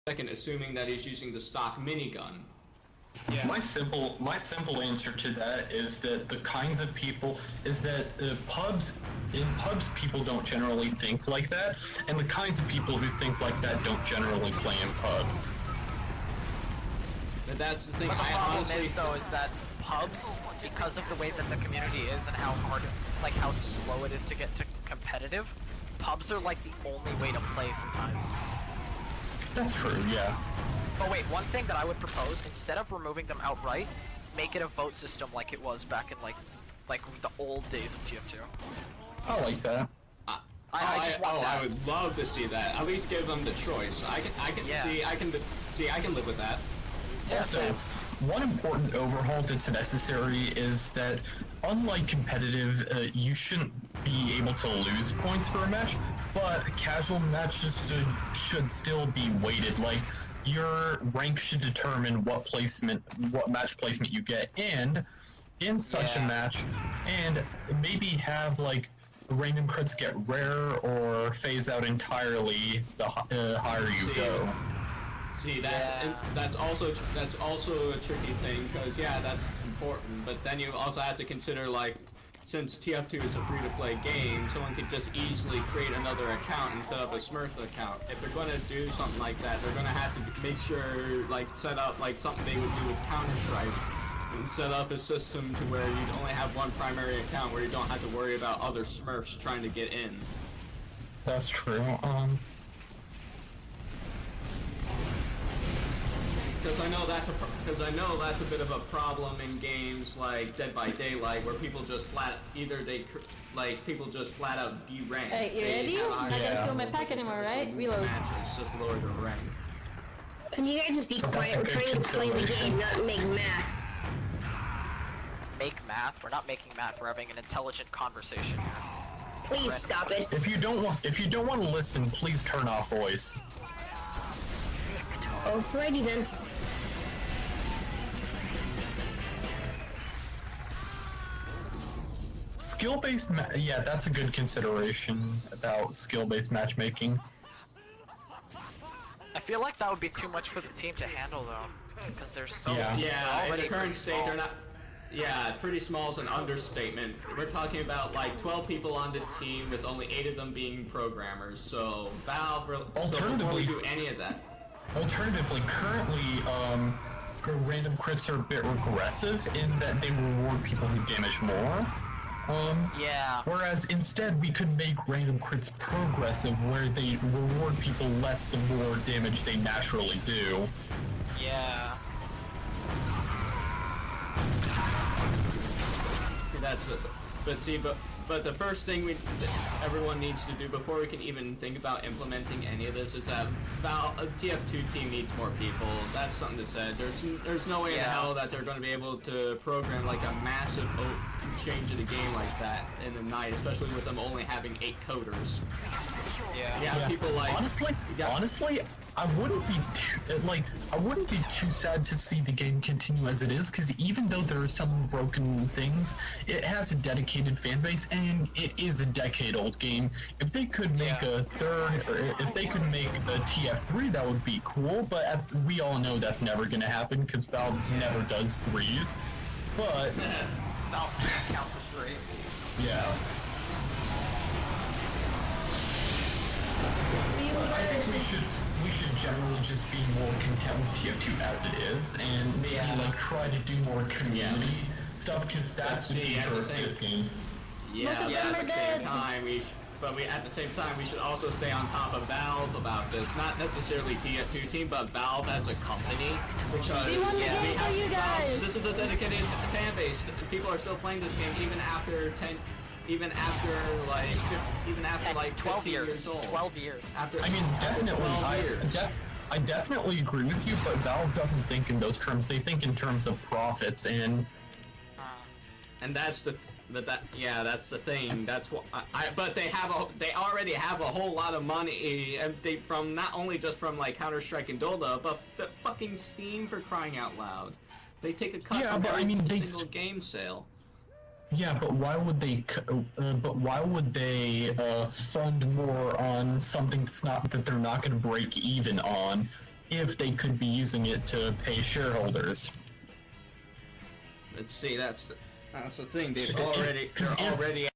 second, assuming that he's using the stock minigun. Yeah. My simple answer to that is that the kinds of people is that in pubs people don't generally think like that, and the kinds of people who think like that don't generally play in pubs. But that's the thing. But the problem is though is that pubs, because of the way that the community is and how hard, like how slow it is to get to competitive, pubs are like the only way to play sometimes. That's true, yeah. Oh wait, one thing that I would propose, instead of removing them outright, make it a vote system like it was back in like the old days of TF2. I like that. I just want that. I would love to see that. At least give them the choice. I can live with that. Yeah, also, one important overhaul that's necessary is that, unlike competitive, you shouldn't be able to lose points for a match, but casual matches should still be weighted. Like, your rank should determine what match placement you get, and in such a match, and maybe have like random crits get rare or phase out entirely the higher you go. See, that's also a tricky thing, because that's important, but then you also have to consider, like, since TF2 is a free-to-play game, someone could just easily create another account and set up a Smurf account. If they're going to do something like that, they're going to have to make sure, like, set up, like, something they would do with Counter-Strike, and set up a system to where you'd only have one primary account where you don't have to worry about other Smurfs trying to get in. That's true, Because I know that's a bit of a problem in games like Dead by Daylight, where people just flat out de-rank. Hey, you ready? I can't feel my pack anymore, right? Reload. Matches just lower their rank. Can you guys just be quiet? We're trying to play the game, not make math. Make math? We're not making math. We're having an intelligent conversation here. Please stop it. If you don't want to listen, please turn off voice. Alrighty then. Skill-based that's a good consideration about skill-based matchmaking. I feel like that would be too much for the team to handle though, because there's so in the current state they're not. Yeah, pretty small is an understatement. We're talking about like 12 people on the team with only 8 of them being programmers. So Valve alternatively do any of that. Alternatively, currently random crits are a bit regressive in that they reward people who damage more. Whereas instead we could make random crits progressive, where they reward people less the more damage they naturally do. Yeah. But the first thing everyone needs to do before we can even think about implementing any of this is that a TF2 team needs more people. That's something to say. There's no way in hell that they're going to be able to program like a massive change of the game like that in the night, especially with them only having 8 coders. Yeah. People like honestly, I wouldn't be too sad to see the game continue as it is, because even though there are some broken things, it has a dedicated fan base, and it is a decade-old game. If they could make a TF3, that would be cool. But we all know that's never going to happen because Valve never does 3s. But Valve can't count to 3. Yeah. I think we should generally just be more content with TF2 as it is, and maybe like try to do more community stuff, because that's the future of this game. At the same time we should also stay on top of Valve about this. Not necessarily TF2 team, but Valve as a company. Because we won the game for you guys. This is a dedicated fan base. People are still playing this game even after 12 years. old. 12 years. I mean, definitely. I definitely agree with you, but Valve doesn't think in those terms. They think in terms of profits, and that's the that's the thing. That's what but they already have a whole lot of money, and from not only just from like Counter-Strike and Dota, but the fucking Steam, for crying out loud. They take a cut from every single game sale. Yeah, but why would they? Fund more on something that they're not going to break even on? if they could be using it to pay shareholders. Let's see, that's the thing. They're already